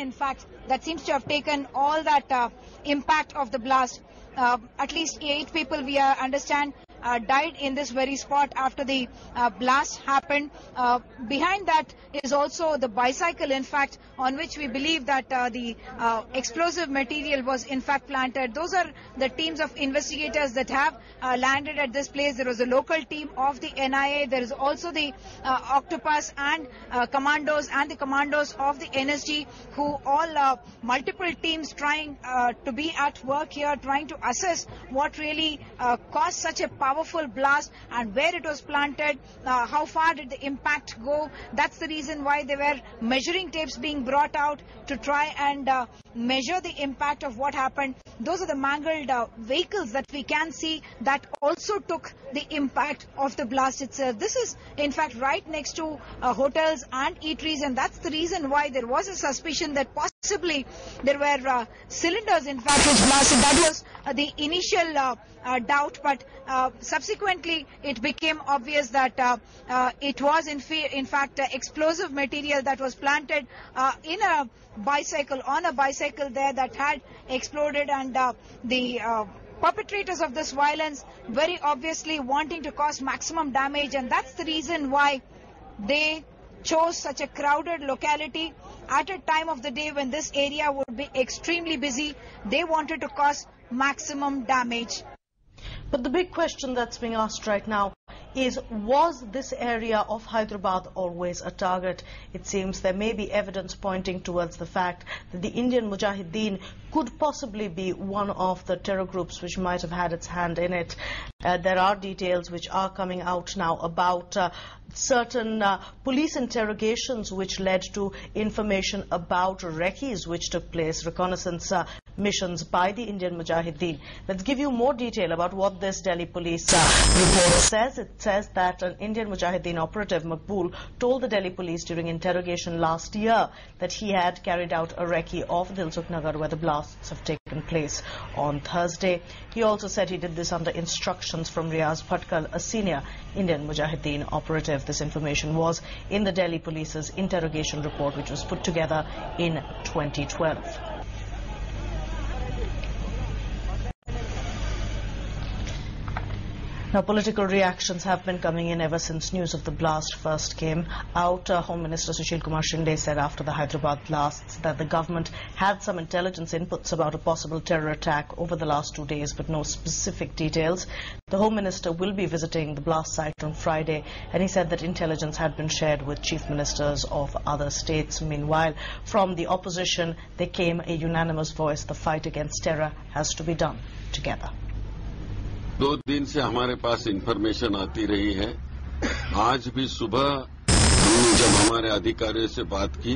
in fact, that seems to have taken all that impact of the blast. At least 8 people, we understand, died in this very spot after the blast happened. Behind that is also the bicycle, in fact, on which we believe that the explosive material was in fact planted. Those are the teams of investigators that have landed at this place. There was a local team of the NIA. There is also the Octopus and commandos and the commandos of the NSG, who all multiple teams trying to be at work here, trying to assess what really caused such a powerful blast and where it was planted, how far did the impact go. That's the reason why there were measuring tapes being brought out to try and measure the impact of what happened. Those are the mangled vehicles that we can see that also took the impact of the blast itself. This is in fact right next to hotels and eateries, and that's the reason why there was a suspicion that possibly there were cylinders in fact which blasted. That was the initial doubt, but subsequently it became obvious that it was in fact explosive material that was planted in a bicycle, on a bicycle there, that had exploded, and the perpetrators of this violence very obviously wanting to cause maximum damage, and that's the reason why they chose such a crowded locality at a time of the day when this area would be extremely busy. They wanted to cause maximum damage. But the big question that's being asked right now is, was this area of Hyderabad always a target? It seems there may be evidence pointing towards the fact that the Indian Mujahideen could possibly be one of the terror groups which might have had its hand in it. There are details which are coming out now about certain police interrogations which led to information about recce's which took place, reconnaissance missions by the Indian Mujahideen. Let's give you more detail about what this Delhi police report says. It says that an Indian Mujahideen operative, Maqbool, told the Delhi police during interrogation last year that he had carried out a recce of DILSHUK Nagar, where the blasts have taken place on Thursday. He also said he did this under instructions from Riaz Bhatkal, a senior Indian Mujahideen operative. This information was in the Delhi police's interrogation report, which was put together in 2012. Now, political reactions have been coming in ever since news of the blast first came out. Home Minister Sushil Kumar Shinde said after the Hyderabad blasts that the government had some intelligence inputs about a possible terror attack over the last 2 days, but no specific details. The Home Minister will be visiting the blast site on Friday, and he said that intelligence had been shared with chief ministers of other states. Meanwhile, from the opposition, there came a unanimous voice: the fight against terror has to be done together. 2 दिन से हमारे पास information आती रही है। आज भी सुबह हमने जब हमारे अधिकारियों से बात की